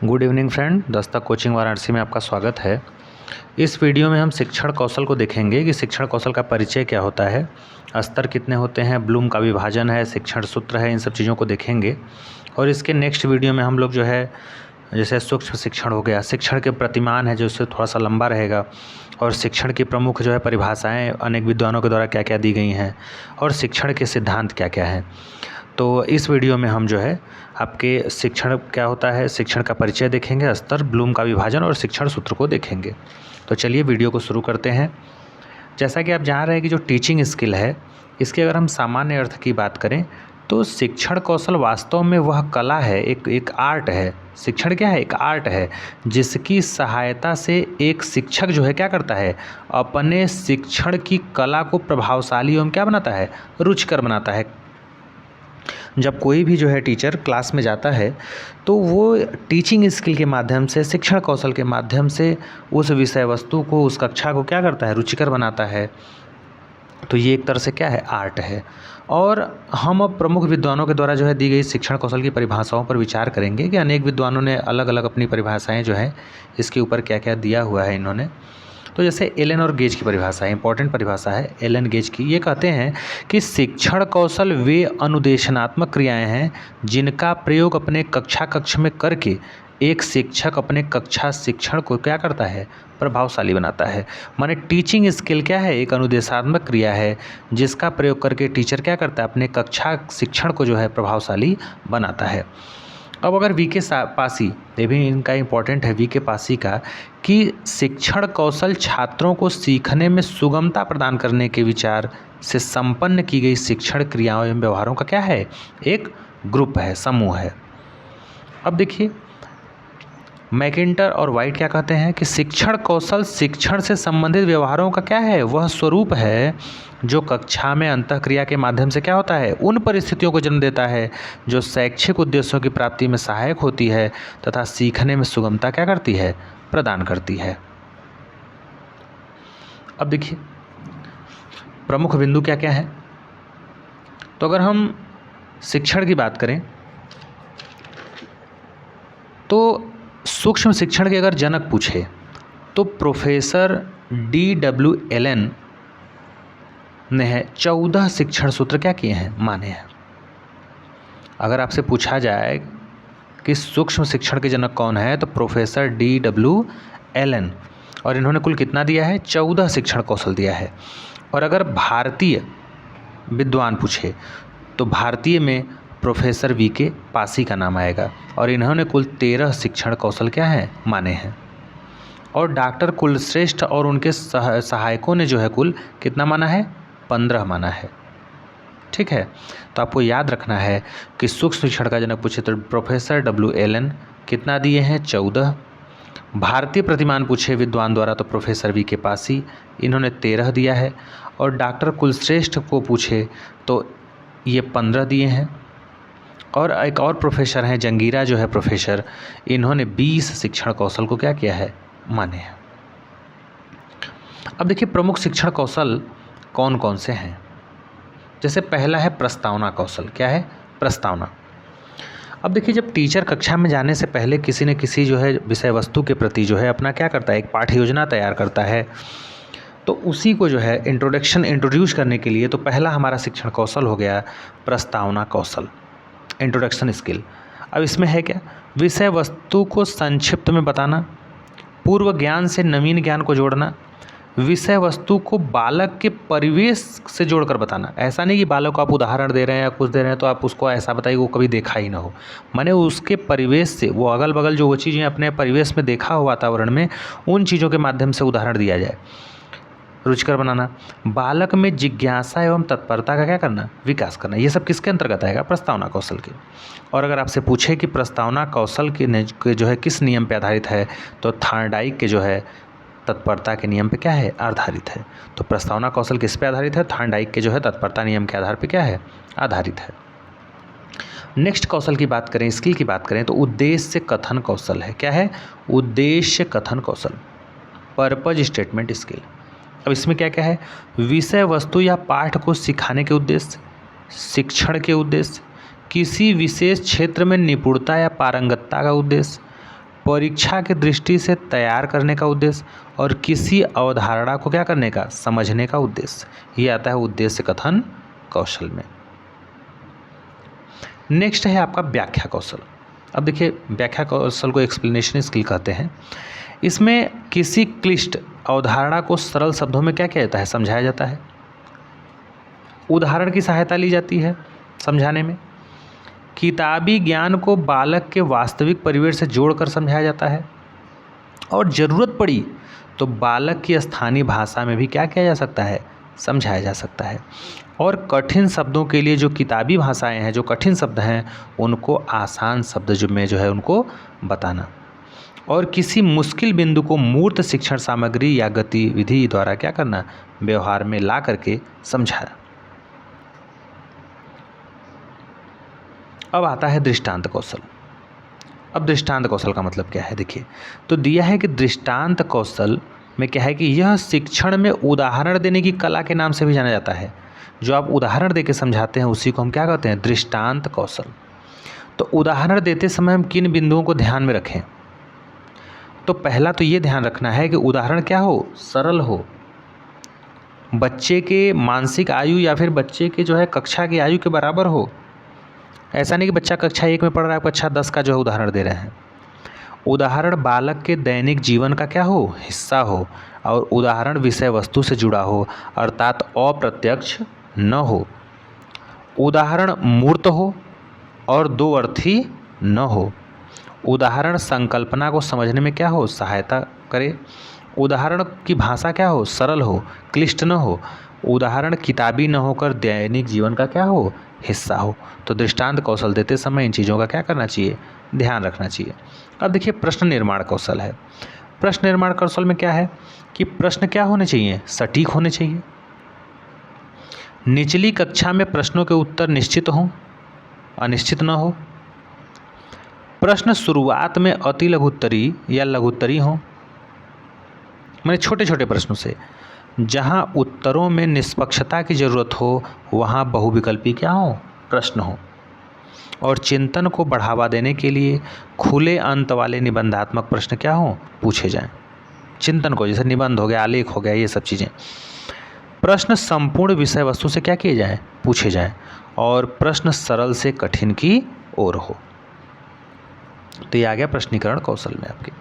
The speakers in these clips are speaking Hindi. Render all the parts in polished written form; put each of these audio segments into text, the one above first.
Good evening friend, Dastak coaching Varanasi में आपका स्वागत है। इस वीडियो में हम शिक्षण कौशल को देखेंगे कि शिक्षण कौशल का परिचय क्या होता है, स्तर कितने होते हैं, ब्लूम का विभाजन है, शिक्षण सूत्र है, इन सब चीज़ों को देखेंगे। और इसके नेक्स्ट वीडियो में हम लोग जो है जैसे सूक्ष्म शिक्षण हो गया, शिक्षण के प्रतिमान है जो इससे थोड़ा सा लंबा रहेगा, और शिक्षण की प्रमुख जो है परिभाषाएँ अनेक विद्वानों के द्वारा क्या क्या दी गई हैं, और शिक्षण के सिद्धांत क्या क्या हैं। तो इस वीडियो में हम जो है आपके शिक्षण क्या होता है, शिक्षण का परिचय देखेंगे, स्तर, ब्लूम का विभाजन और शिक्षण सूत्र को देखेंगे। तो चलिए वीडियो को शुरू करते हैं। जैसा कि आप जान रहे हैं कि जो टीचिंग स्किल है, इसके अगर हम सामान्य अर्थ की बात करें तो शिक्षण कौशल वास्तव में वह कला है, एक आर्ट है। शिक्षण क्या है? एक आर्ट है जिसकी सहायता से एक शिक्षक जो है क्या करता है, अपने शिक्षण की कला को प्रभावशाली एवं क्या बनाता है, रुचिकर बनाता है। जब कोई भी जो है टीचर क्लास में जाता है तो वो टीचिंग स्किल के माध्यम से, शिक्षण कौशल के माध्यम से उस विषय वस्तु को, उस कक्षा को क्या करता है, रुचिकर बनाता है। तो ये एक तरह से क्या है, आर्ट है। और हम अब प्रमुख विद्वानों के द्वारा जो है दी गई शिक्षण कौशल की परिभाषाओं पर विचार करेंगे कि अनेक विद्वानों ने अलग अलग अपनी परिभाषाएं जो है इसके ऊपर क्या क्या दिया हुआ है इन्होंने। तो जैसे एलन और गेज की परिभाषा है, इंपॉर्टेंट परिभाषा है एलन गेज की। ये कहते हैं कि शिक्षण कौशल वे अनुदेशनात्मक क्रियाएं हैं जिनका प्रयोग अपने कक्ष में करके एक शिक्षक अपने कक्षा शिक्षण को क्या करता है, प्रभावशाली बनाता है। माने टीचिंग स्किल क्या है, एक अनुदेशात्मक क्रिया है जिसका प्रयोग करके टीचर क्या करता है, अपने कक्षा शिक्षण को जो है प्रभावशाली बनाता है। अब अगर वी के पासी, ये भी इनका इम्पोर्टेंट है, वी के पासी का, कि शिक्षण कौशल छात्रों को सीखने में सुगमता प्रदान करने के विचार से संपन्न की गई शिक्षण क्रियाओं एवं व्यवहारों का क्या है, एक ग्रुप है, समूह है। अब देखिए मैकिन्टर और वाइट क्या कहते हैं कि शिक्षण कौशल शिक्षण से संबंधित व्यवहारों का क्या है, वह स्वरूप है जो कक्षा में अंतःक्रिया के माध्यम से क्या होता है, उन परिस्थितियों को जन्म देता है जो शैक्षिक उद्देश्यों की प्राप्ति में सहायक होती है तथा सीखने में सुगमता क्या करती है, प्रदान करती है। अब देखिए प्रमुख बिंदु क्या क्या है। तो अगर हम शिक्षण की बात करें तो सूक्ष्म शिक्षण के अगर जनक पूछे तो प्रोफेसर D.W. एलन ने 14 शिक्षण सूत्र क्या किए हैं, माने हैं। अगर आपसे पूछा जाए कि सूक्ष्म शिक्षण के जनक कौन है तो प्रोफेसर D.W. एलन, और इन्होंने कुल कितना दिया है, 14 शिक्षण कौशल दिया है। और अगर भारतीय विद्वान पूछे तो भारतीय में प्रोफेसर वी के पासी का नाम आएगा, और इन्होंने कुल 13 शिक्षण कौशल क्या हैं, माने हैं। और डॉक्टर कुलश्रेष्ठ और उनके सहायकों ने जो है कुल कितना माना है, 15 माना है। ठीक है, तो आपको याद रखना है कि सूक्ष्म शिक्षण का जनक पूछे तो प्रोफेसर W. एलन कितना दिए हैं, 14। भारतीय प्रतिमान पूछे विद्वान द्वारा तो प्रोफेसर वी के पासी, इन्होंने 13 दिया है। और डॉक्टर कुलश्रेष्ठ को पूछे तो ये 15 दिए हैं। और एक और प्रोफेसर हैं जंगीरा जो है प्रोफेसर, इन्होंने 20 शिक्षण कौशल को क्या किया है, माने हैं। अब देखिए प्रमुख शिक्षण कौशल कौन कौन से हैं। जैसे पहला है प्रस्तावना कौशल। क्या है, प्रस्तावना। अब देखिए जब टीचर कक्षा में जाने से पहले किसी न किसी जो है विषय वस्तु के प्रति जो है अपना क्या करता है, एक पाठ्य योजना तैयार करता है, तो उसी को जो है इंट्रोड्यूस करने के लिए तो पहला हमारा शिक्षण कौशल हो गया प्रस्तावना कौशल, इंट्रोडक्शन स्किल। अब इसमें है क्या, विषय वस्तु को संक्षिप्त में बताना, पूर्व ज्ञान से नवीन ज्ञान को जोड़ना, विषय वस्तु को बालक के परिवेश से जोड़कर बताना। ऐसा नहीं कि बालक को आप उदाहरण दे रहे हैं या कुछ दे रहे हैं तो आप उसको ऐसा बताइए वो कभी देखा ही ना हो। माने उसके परिवेश से, वो अगल बगल जो वो चीज़ें अपने परिवेश में देखा हो वातावरण में, उन चीज़ों के माध्यम से उदाहरण दिया जाए। रुचिकर बनाना, बालक में जिज्ञासा एवं तत्परता का क्या करना, विकास करना। ये सब किसके अंतर्गत आएगा, प्रस्तावना कौशल के। और अगर आपसे पूछे कि प्रस्तावना कौशल के जो है किस नियम पर आधारित है तो थॉर्नडाइक के जो है तत्परता के नियम पे क्या है, आधारित है। तो प्रस्तावना कौशल किस पे आधारित है, थॉर्नडाइक के जो है तत्परता नियम के आधार पे क्या है, आधारित है। नेक्स्ट कौशल की बात करें, स्किल की बात करें तो उद्देश्य कथन कौशल है। क्या है, उद्देश्य कथन कौशल, पर्पज स्टेटमेंट स्किल। अब इसमें क्या क्या है, विषय वस्तु या पाठ को सिखाने के उद्देश्य, शिक्षण के उद्देश्य, किसी विशेष क्षेत्र में निपुणता या पारंगतता का उद्देश्य, परीक्षा की दृष्टि से तैयार करने का उद्देश्य और किसी अवधारणा को क्या करने का, समझने का उद्देश्य। ये आता है उद्देश्य कथन कौशल में। नेक्स्ट है आपका व्याख्या कौशल। अब देखिए व्याख्या कौशल को एक्सप्लेनेशन स्किल कहते हैं। इसमें किसी क्लिष्ट अवधारणा को सरल शब्दों में क्या किया जाता है, समझाया जाता है। उदाहरण की सहायता ली जाती है समझाने में। किताबी ज्ञान को बालक के वास्तविक परिवेश से जोड़कर समझाया जाता है और ज़रूरत पड़ी तो बालक की स्थानीय भाषा में भी क्या किया जा सकता है, समझाया जा सकता है। और कठिन शब्दों के लिए जो किताबी भाषाएं हैं, जो कठिन शब्द हैं, उनको आसान शब्द में जो है उनको बताना। और किसी मुश्किल बिंदु को मूर्त शिक्षण सामग्री या गतिविधि द्वारा क्या करना, व्यवहार में ला करके समझाना। अब आता है दृष्टांत कौशल। अब दृष्टांत कौशल का मतलब क्या है, देखिए तो दिया है कि दृष्टांत कौशल में क्या है कि यह शिक्षण में उदाहरण देने की कला के नाम से भी जाना जाता है। जो आप उदाहरण देके समझाते हैं उसी को हम क्या कहते हैं, दृष्टांत कौशल। तो उदाहरण देते समय हम किन बिंदुओं को ध्यान में रखें, तो पहला तो ये ध्यान रखना है कि उदाहरण क्या हो, सरल हो, बच्चे के मानसिक आयु या फिर बच्चे के जो है कक्षा की आयु के बराबर हो। ऐसा नहीं कि बच्चा कक्षा 1 में पढ़ रहा है, कक्षा 10 का जो है उदाहरण दे रहे हैं। उदाहरण बालक के दैनिक जीवन का क्या हो, हिस्सा हो, और उदाहरण विषय वस्तु से जुड़ा हो अर्थात अप्रत्यक्ष न हो। उदाहरण मूर्त हो और दो अर्थी न हो। उदाहरण संकल्पना को समझने में क्या हो, सहायता करे। उदाहरण की भाषा क्या हो, सरल हो, क्लिष्ट न हो। उदाहरण किताबी न होकर दैनिक जीवन का क्या हो, हिस्सा हो। तो दृष्टांत कौशल देते समय इन चीज़ों का क्या करना चाहिए, ध्यान रखना चाहिए। अब देखिए प्रश्न निर्माण कौशल है। प्रश्न निर्माण कौशल में क्या है कि प्रश्न क्या होने चाहिए, सटीक होने चाहिए। निचली कक्षा में प्रश्नों के उत्तर निश्चित हों, अनिश्चित न हो। प्रश्न शुरुआत में अति लघुत्तरी या लघुत्तरी हों, मैंने छोटे छोटे प्रश्नों से। जहां उत्तरों में निष्पक्षता की जरूरत हो वहां बहुविकल्पी क्या हो, प्रश्न हो। और चिंतन को बढ़ावा देने के लिए खुले अंत वाले निबंधात्मक प्रश्न क्या हो, पूछे जाएं। चिंतन को, जैसे निबंध हो गया, आलेख हो गया, ये सब चीज़ें। प्रश्न संपूर्ण विषय वस्तु से क्या किए जाएं, पूछे जाएं। और प्रश्न सरल से कठिन की ओर हो। तो ये आ गया प्रश्नीकरण कौशल में आपके।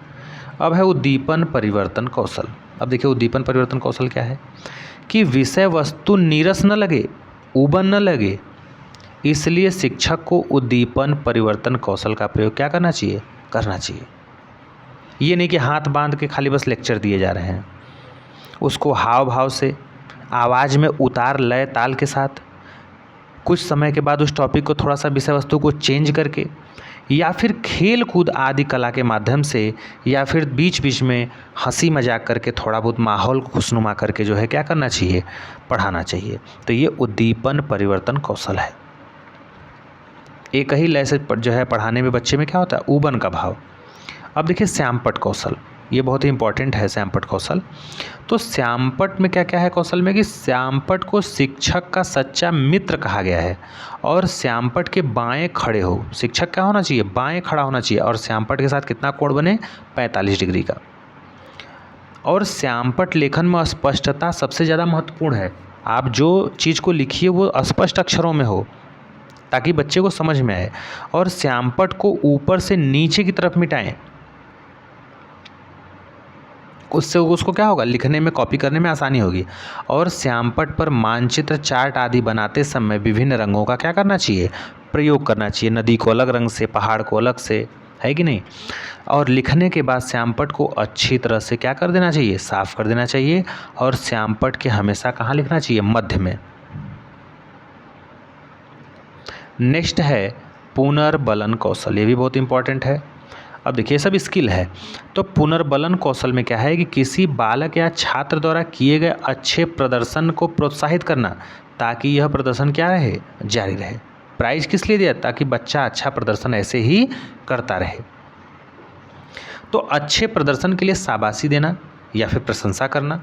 अब है उद्दीपन परिवर्तन कौशल। अब देखिए उद्दीपन परिवर्तन कौशल क्या है कि विषय वस्तु नीरस न लगे, उबन न लगे, इसलिए शिक्षक को उद्दीपन परिवर्तन कौशल का प्रयोग क्या करना चाहिए, करना चाहिए। ये नहीं कि हाथ बांध के खाली बस लेक्चर दिए जा रहे हैं। उसको हाव भाव से, आवाज़ में उतार लय ताल के साथ, कुछ समय के बाद उस टॉपिक को थोड़ा सा विषय वस्तु को चेंज करके, या फिर खेल कूद आदि कला के माध्यम से, या फिर बीच बीच में हंसी मजाक करके थोड़ा बहुत माहौल को खुशनुमा करके जो है क्या करना चाहिए, पढ़ाना चाहिए। तो ये उद्दीपन परिवर्तन कौशल है। एक ही लय से जो है पढ़ाने में बच्चे में क्या होता है, ऊबन का भाव। अब देखिए श्यामपट्ट कौशल, ये बहुत ही इंपॉर्टेंट है श्यामपट्ट कौशल। तो श्यामपट्ट में क्या क्या है कौशल में कि श्यामपट्ट को शिक्षक का सच्चा मित्र कहा गया है। और श्यामपट्ट के बाएं खड़े हो, शिक्षक क्या होना चाहिए, बाएं खड़ा होना चाहिए। और श्यामपट्ट के साथ कितना कोण बने, 45 डिग्री का। और श्यामपट्ट लेखन में स्पष्टता सबसे ज़्यादा महत्वपूर्ण है। आप जो चीज़ को लिखिए वो स्पष्ट अक्षरों में हो ताकि बच्चे को समझ में आए। और श्यामपट्ट को ऊपर से नीचे की तरफ मिटाएं, उससे उसको क्या होगा, लिखने में, कॉपी करने में आसानी होगी। और श्यामपट्ट पर मानचित्र, चार्ट आदि बनाते समय विभिन्न रंगों का क्या करना चाहिए, प्रयोग करना चाहिए। नदी को अलग रंग से, पहाड़ को अलग से, है कि नहीं। और लिखने के बाद श्यामपट्ट को अच्छी तरह से क्या कर देना चाहिए, साफ कर देना चाहिए। और श्यामपट्ट के हमेशा कहाँ लिखना चाहिए, मध्य में। नेक्स्ट है पुनर्बलन कौशल, ये भी बहुत इंपॉर्टेंट है। अब देखिए सब स्किल है। तो पुनर्बलन कौशल में क्या है कि किसी बालक या छात्र द्वारा किए गए अच्छे प्रदर्शन को प्रोत्साहित करना ताकि यह प्रदर्शन क्या रहे, जारी रहे। प्राइज किस लिए दिया, ताकि बच्चा अच्छा प्रदर्शन ऐसे ही करता रहे। तो अच्छे प्रदर्शन के लिए शाबाशी देना या फिर प्रशंसा करना।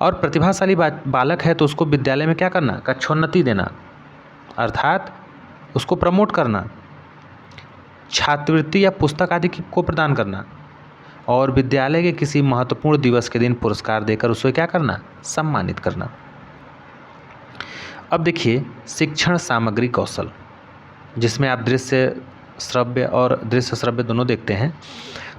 और प्रतिभाशाली बालक है तो उसको विद्यालय में क्या करना, कक्षोन्नति देना, अर्थात उसको प्रमोट करना। छात्रवृत्ति या पुस्तक आदि को प्रदान करना, और विद्यालय के किसी महत्वपूर्ण दिवस के दिन पुरस्कार देकर उसे क्या करना, सम्मानित करना। अब देखिए शिक्षण सामग्री कौशल, जिसमें आप दृश्य श्रव्य और दृश्य श्रव्य दोनों देखते हैं।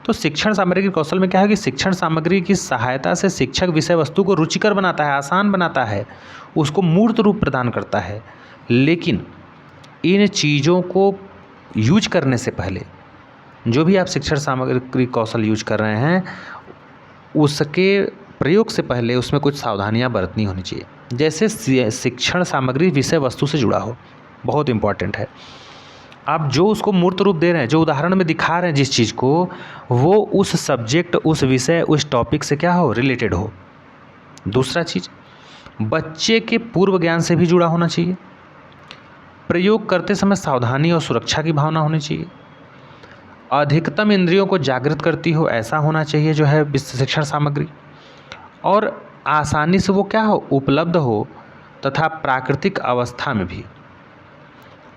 तो शिक्षण सामग्री कौशल में क्या है कि शिक्षण सामग्री की सहायता से शिक्षक विषय वस्तु को रुचिकर बनाता है, आसान बनाता है, उसको मूर्त रूप प्रदान करता है। लेकिन इन चीज़ों को यूज करने से पहले, जो भी आप शिक्षण सामग्री कौशल यूज कर रहे हैं, उसके प्रयोग से पहले उसमें कुछ सावधानियां बरतनी होनी चाहिए। जैसे शिक्षण सामग्री विषय वस्तु से जुड़ा हो, बहुत इंपॉर्टेंट है। आप जो उसको मूर्त रूप दे रहे हैं, जो उदाहरण में दिखा रहे हैं जिस चीज़ को, वो उस सब्जेक्ट, उस विषय, उस टॉपिक से क्या हो, रिलेटेड हो। दूसरा चीज़, बच्चे के पूर्व ज्ञान से भी जुड़ा होना चाहिए। प्रयोग करते समय सावधानी और सुरक्षा की भावना होनी चाहिए। अधिकतम इंद्रियों को जागृत करती हो, ऐसा होना चाहिए जो है शिक्षण सामग्री। और आसानी से वो क्या हो, उपलब्ध हो, तथा प्राकृतिक अवस्था में भी,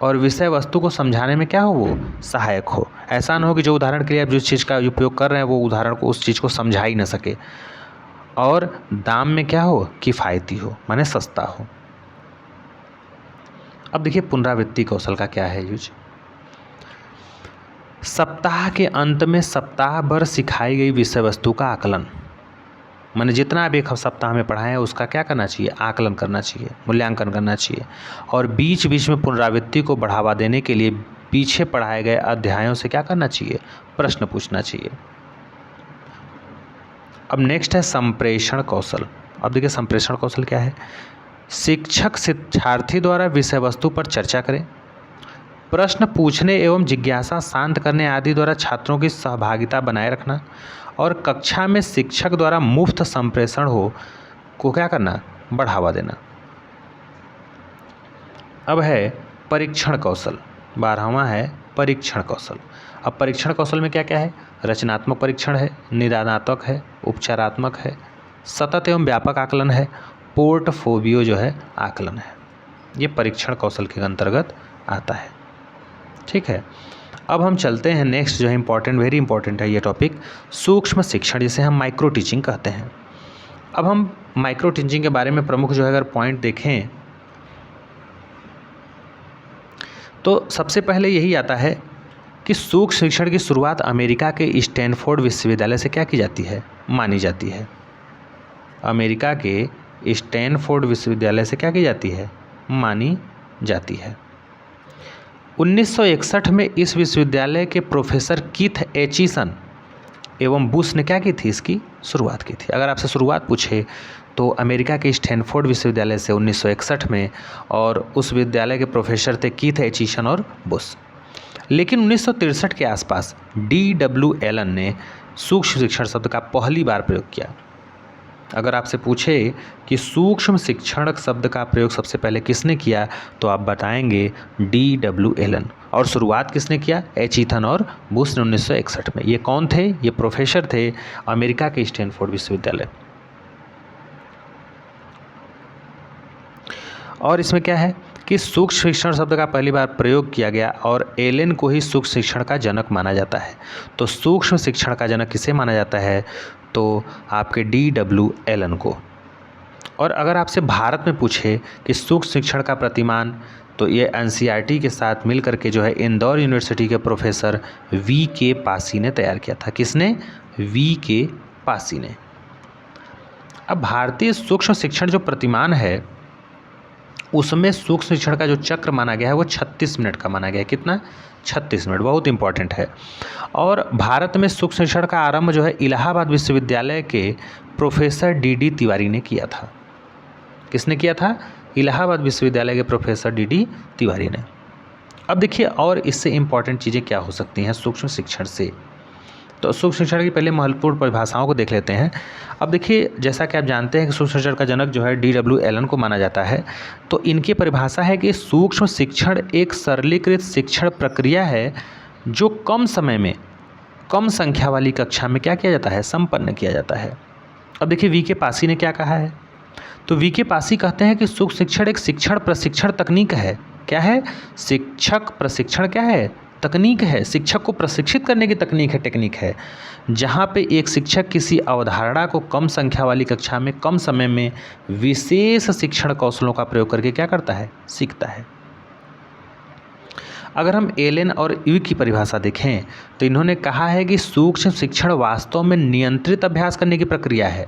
और विषय वस्तु को समझाने में क्या हो, वो सहायक हो। ऐसा ना हो कि जो उदाहरण के लिए आप जिस चीज़ का उपयोग कर रहे हैं वो उदाहरण को, उस चीज़ को समझा ही ना सके। और दाम में क्या हो, किफ़ायती हो, माने सस्ता हो। अब देखिए पुनरावृत्ति कौशल का क्या है यूज। सप्ताह के अंत में सप्ताह भर सिखाई गई विषय वस्तु का आकलन, मैंने जितना आप एक सप्ताह में पढ़ाए हैं उसका क्या करना चाहिए, आकलन करना चाहिए, मूल्यांकन करना चाहिए। और बीच बीच में पुनरावृत्ति को बढ़ावा देने के लिए पीछे पढ़ाए गए अध्यायों से क्या करना चाहिए, प्रश्न पूछना चाहिए। अब नेक्स्ट है संप्रेषण कौशल। अब देखिए संप्रेषण कौशल क्या है। शिक्षक शिक्षार्थी द्वारा विषय वस्तु पर चर्चा करें, प्रश्न पूछने एवं जिज्ञासा शांत करने आदि द्वारा छात्रों की सहभागिता बनाए रखना, और कक्षा में शिक्षक द्वारा मुफ्त संप्रेषण हो को क्या करना, बढ़ावा देना। अब है परीक्षण कौशल, 12वां है परीक्षण कौशल। अब परीक्षण कौशल में क्या क्या है, रचनात्मक परीक्षण है, निदानात्मक है, उपचारात्मक है, सतत एवं व्यापक आकलन है, पोर्टफोलियो जो है आकलन है। ये परीक्षण कौशल के अंतर्गत आता है। ठीक है, अब हम चलते हैं नेक्स्ट जो है इंपॉर्टेंट, वेरी इंपॉर्टेंट है ये टॉपिक, सूक्ष्म शिक्षण, जिसे हम माइक्रो टीचिंग कहते हैं। अब हम माइक्रो टीचिंग के बारे में प्रमुख जो है अगर पॉइंट देखें तो सबसे पहले यही आता है कि सूक्ष्म शिक्षण की शुरुआत अमेरिका के स्टैनफोर्ड विश्वविद्यालय से क्या की जाती है, मानी जाती है। अमेरिका के स्टैनफोर्ड विश्वविद्यालय से क्या की जाती है, मानी जाती है। 1961 में इस विश्वविद्यालय के प्रोफेसर कीथ एचिसन एवं बुश ने क्या की थी, इसकी शुरुआत की थी। अगर आपसे शुरुआत पूछे तो अमेरिका के स्टैनफोर्ड विश्वविद्यालय से 1961 में, और उस विद्यालय के प्रोफेसर थे कीथ एचिसन और बुश। लेकिन 1963 के आसपास D.W. एलन ने सूक्ष्म शिक्षण शब्द का पहली बार प्रयोग किया। अगर आपसे पूछे कि सूक्ष्म शिक्षण शब्द का प्रयोग सबसे पहले किसने किया, तो आप बताएंगे D.W. एलन। और शुरुआत किसने किया, एचिसन और बुश ने 1961 में। ये कौन थे, ये प्रोफेसर थे अमेरिका के स्टैनफोर्ड विश्वविद्यालय। और इसमें क्या है कि सूक्ष्म शिक्षण शब्द का पहली बार प्रयोग किया गया, और एलन को ही सूक्ष्म शिक्षण का जनक माना जाता है। तो सूक्ष्म शिक्षण का जनक किसे माना जाता है, तो आपके D.W. एलन को। और अगर आपसे भारत में पूछे कि सूक्ष्म शिक्षण का प्रतिमान, तो ये NCERT के साथ मिलकर के जो है इंदौर यूनिवर्सिटी के प्रोफेसर V.K. पासी ने तैयार किया था। किसने, V.K. पासी ने। अब भारतीय सूक्ष्म शिक्षण जो प्रतिमान है उसमें सूक्ष्म शिक्षण का जो चक्र माना गया है वो 36 मिनट का माना गया है। कितना, 36 मिनट, बहुत इंपॉर्टेंट है। और भारत में सूक्ष्म शिक्षण का आरंभ जो है इलाहाबाद विश्वविद्यालय के प्रोफेसर D.D. तिवारी ने किया था। किसने किया था, इलाहाबाद विश्वविद्यालय के प्रोफेसर D.D. तिवारी ने। अब देखिए और इससे इम्पॉर्टेंट चीज़ें क्या हो सकती हैं सूक्ष्म शिक्षण से। तो सूक्ष्म शिक्षण की पहले महत्वपूर्ण परिभाषाओं को देख लेते हैं। अब देखिए जैसा कि आप जानते हैं कि सूक्ष्म शिक्षण का जनक जो है D.W. एलन को माना जाता है। तो इनकी परिभाषा है कि सूक्ष्म शिक्षण एक सरलीकृत शिक्षण प्रक्रिया है जो कम समय में कम संख्या वाली कक्षा में क्या किया जाता है, संपन्न किया जाता है। अब देखिए V.K. पासी ने क्या कहा है, तो V.K. पासी कहते हैं कि सूक्ष्म शिक्षण एक शिक्षण प्रशिक्षण तकनीक है। क्या है, शिक्षक प्रशिक्षण क्या है, तकनीक है, शिक्षक को प्रशिक्षित करने की तकनीक है, टेक्निक है, जहाँ पे एक शिक्षक किसी अवधारणा को कम संख्या वाली कक्षा में कम समय में विशेष शिक्षण कौशलों का प्रयोग करके क्या करता है, सीखता है। अगर हम एलन और यू की परिभाषा देखें तो इन्होंने कहा है कि सूक्ष्म शिक्षण वास्तव में नियंत्रित अभ्यास करने की प्रक्रिया है,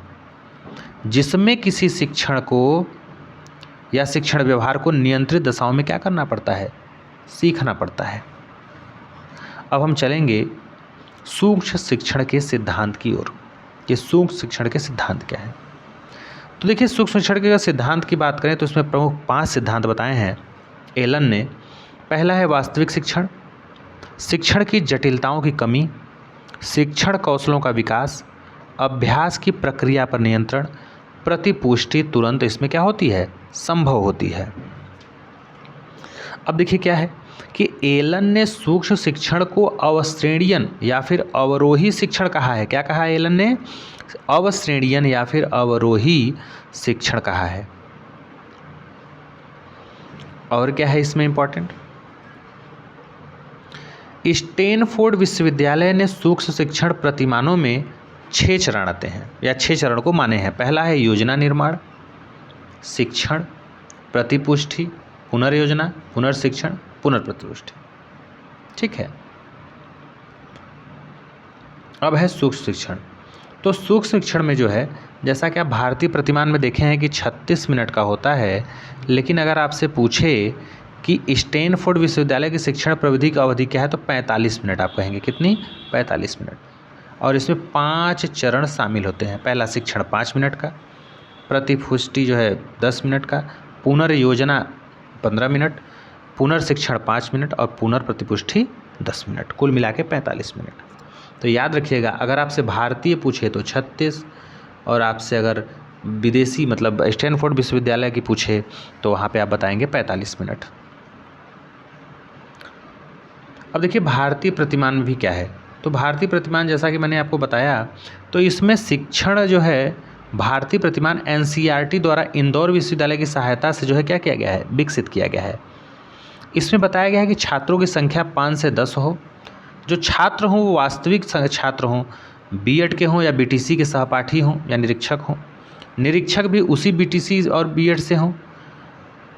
जिसमें किसी शिक्षण को या शिक्षण व्यवहार को नियंत्रित दशाओं में क्या करना पड़ता है, सीखना पड़ता है। अब हम चलेंगे सूक्ष्म शिक्षण के सिद्धांत की ओर कि सूक्ष्म शिक्षण के सिद्धांत क्या है। तो देखिए, सूक्ष्म शिक्षण के सिद्धांत की बात करें तो इसमें प्रमुख 5 सिद्धांत बताए हैं एलन ने। पहला है वास्तविक शिक्षण, शिक्षण की जटिलताओं की कमी, शिक्षण कौशलों का विकास, अभ्यास की प्रक्रिया पर नियंत्रण, प्रतिपुष्टि तुरंत इसमें क्या होती है, संभव होती है। अब देखिए क्या है कि एलन ने सूक्ष्म शिक्षण को अवश्रेणीयन या फिर अवरोही शिक्षण कहा है। क्या कहा है एलन ने, अवश्रेणीयन या फिर अवरोही शिक्षण कहा है। और क्या है इसमें इंपॉर्टेंट, स्टैनफोर्ड विश्वविद्यालय ने सूक्ष्म शिक्षण प्रतिमानों में 6 चरण आते हैं या 6 चरण को माने हैं। पहला है योजना निर्माण, शिक्षण, प्रतिपुष्टि, पुनर्योजना, पुनर्शिक्षण, पुनर्प्रतिपुष्टि। ठीक है। अब है सूक्ष्म शिक्षण। तो सूक्ष्म शिक्षण में जो है, जैसा कि आप भारतीय प्रतिमान में देखे हैं कि 36 मिनट का होता है, लेकिन अगर आपसे पूछे कि स्टैनफोर्ड विश्वविद्यालय की शिक्षण प्रविधि की अवधि क्या है तो 45 मिनट आप कहेंगे। कितनी, 45 मिनट। और इसमें 5 चरण शामिल होते हैं। पहला शिक्षण 5 मिनट का, प्रतिपुष्टि जो है 10 मिनट का, पुनर्योजना 15 मिनट, पुनर्शिक्षण 5 मिनट और पुनर्प्रतिपुष्टि 10 मिनट, कुल मिला के 45 मिनट। तो याद रखिएगा, अगर आपसे भारतीय पूछे तो 36 और आपसे अगर विदेशी मतलब स्टैनफोर्ड विश्वविद्यालय की पूछे तो वहाँ पे आप बताएंगे 45 मिनट। अब देखिए भारतीय प्रतिमान में भी क्या है। तो भारतीय प्रतिमान जैसा कि मैंने आपको बताया, तो इसमें शिक्षण जो है भारतीय प्रतिमान एनसीईआरटी द्वारा इंदौर विश्वविद्यालय की सहायता से जो है क्या किया गया है, विकसित किया गया है। इसमें बताया गया है कि छात्रों की संख्या 5 से 10 हो, जो छात्र हों वो वास्तविक छात्र हों, बीएड के हों या बीटीसी के सहपाठी हों या निरीक्षक हों, निरीक्षक भी उसी बीटीसी और बीएड से हों,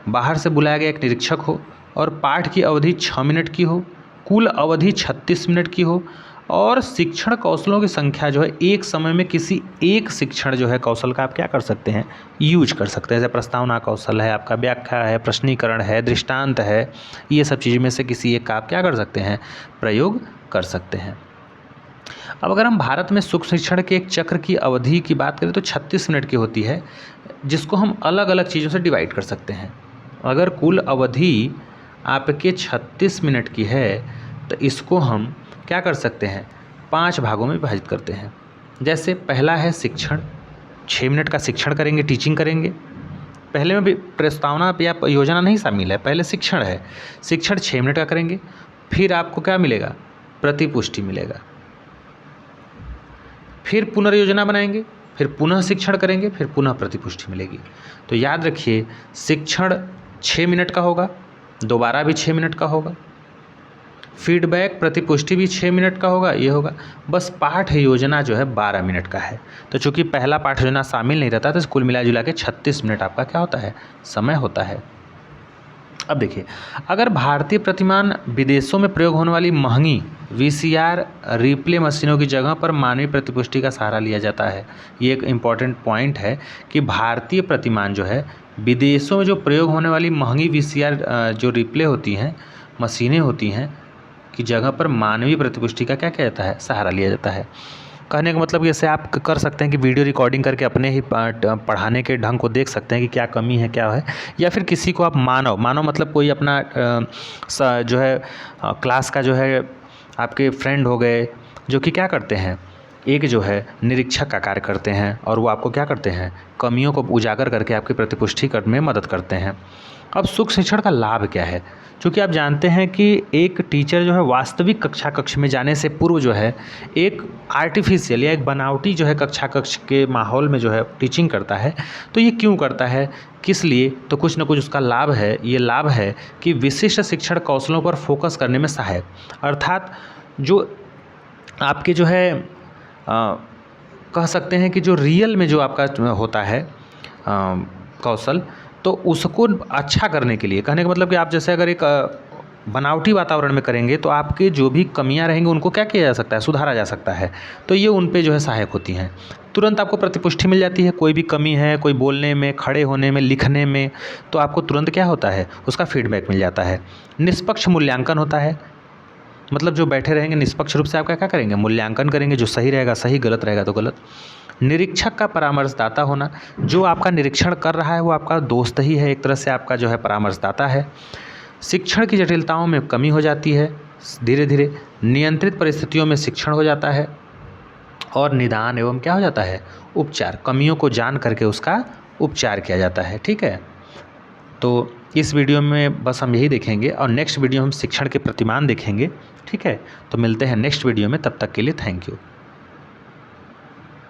बाहर से बुलाया गया एक निरीक्षक हो और पाठ की अवधि 6 मिनट की हो, कुल अवधि 36 मिनट की हो और शिक्षण कौशलों की संख्या जो है एक समय में किसी एक शिक्षण जो है कौशल का आप क्या कर सकते हैं, यूज कर सकते हैं। जैसे प्रस्तावना कौशल है, आपका व्याख्या है, प्रश्नीकरण है, दृष्टांत है, ये सब चीज़ में से किसी एक का आप क्या कर सकते हैं, प्रयोग कर सकते हैं। अब अगर हम भारत में सूक्ष्म शिक्षण के एक चक्र की अवधि की बात करें तो 36 मिनट की होती है, जिसको हम अलग अलग चीज़ों से डिवाइड कर सकते हैं। अगर कुल अवधि आपके 36 मिनट की है तो इसको हम क्या कर सकते हैं, 5 भागों में विभाजित करते हैं। जैसे पहला है शिक्षण, 6 मिनट का शिक्षण करेंगे, टीचिंग करेंगे। पहले में भी प्रस्तावना या योजना नहीं शामिल है, पहले शिक्षण है। शिक्षण 6 मिनट का करेंगे, फिर आपको क्या मिलेगा, प्रतिपुष्टि मिलेगा, फिर पुनर्योजना बनाएंगे, फिर पुनः शिक्षण करेंगे, फिर पुनः प्रतिपुष्टि मिलेगी। तो याद रखिए शिक्षण 6 मिनट का होगा, दोबारा भी 6 मिनट का होगा, फीडबैक प्रतिपुष्टि भी 6 मिनट का होगा, ये होगा। बस पाठ योजना जो है 12 मिनट का है। तो चूंकि पहला पाठ योजना शामिल नहीं रहता तो कुल मिला जुला के 36 मिनट आपका क्या होता है, समय होता है। अब देखिए, अगर भारतीय प्रतिमान विदेशों में प्रयोग होने वाली महंगी वीसीआर रिप्ले मशीनों की जगह पर मानवीय प्रतिपुष्टि का सहारा लिया जाता है। ये एक इम्पॉर्टेंट पॉइंट है कि भारतीय प्रतिमान जो है विदेशों में जो प्रयोग होने वाली महंगी वीसीआर जो रिप्ले होती हैं, मशीनें होती हैं की जगह पर मानवीय प्रतिपुष्टि का क्या किया जाता है, सहारा लिया जाता है। कहने का मतलब जैसे आप कर सकते हैं कि वीडियो रिकॉर्डिंग करके अपने ही पढ़ाने के ढंग को देख सकते हैं कि क्या कमी है क्या है, या फिर किसी को आप मानव मतलब कोई अपना जो है क्लास का जो है आपके फ्रेंड हो गए जो कि क्या करते हैं, एक जो है निरीक्षक का कार्य करते हैं और वो आपको क्या करते हैं, कमियों को उजागर करके आपकी प्रतिपुष्टि करने में मदद करते हैं। अब सुख शिक्षण का लाभ क्या है? क्योंकि आप जानते हैं कि एक टीचर जो है वास्तविक कक्षा कक्ष में जाने से पूर्व जो है एक आर्टिफिशियल या एक बनावटी जो है कक्षा कक्ष के माहौल में जो है टीचिंग करता है। तो ये क्यों करता है, किस लिए? तो कुछ ना कुछ उसका लाभ है। ये लाभ है कि विशिष्ट शिक्षण कौशलों पर फोकस करने में सहायक, अर्थात जो आपके जो है कह सकते हैं कि जो रियल में जो आपका होता है कौशल, तो उसको अच्छा करने के लिए, कहने का मतलब कि आप जैसे अगर एक बनावटी वातावरण में करेंगे तो आपके जो भी कमियां रहेंगी उनको क्या किया जा सकता है, सुधारा जा सकता है। तो ये उन पे जो है सहायक होती हैं। तुरंत आपको प्रतिपुष्टि मिल जाती है, कोई भी कमी है, कोई बोलने में, खड़े होने में, लिखने में, तो आपको तुरंत क्या होता है, उसका फीडबैक मिल जाता है। निष्पक्ष मूल्यांकन होता है, मतलब जो बैठे रहेंगे निष्पक्ष रूप से आपका क्या करेंगे, मूल्यांकन करेंगे, जो सही रहेगा सही, गलत रहेगा तो गलत। निरीक्षक का परामर्शदाता होना, जो आपका निरीक्षण कर रहा है वो आपका दोस्त ही है, एक तरह से आपका जो है परामर्शदाता है। शिक्षण की जटिलताओं में कमी हो जाती है धीरे धीरे, नियंत्रित परिस्थितियों में शिक्षण हो जाता है, और निदान एवं क्या हो जाता है, उपचार, कमियों को जान करके उसका उपचार किया जाता है। ठीक है, तो इस वीडियो में बस हम यही देखेंगे और नेक्स्ट वीडियो हम शिक्षण के प्रतिमान देखेंगे। ठीक है, तो मिलते हैं नेक्स्ट वीडियो में, तब तक के लिए थैंक यू।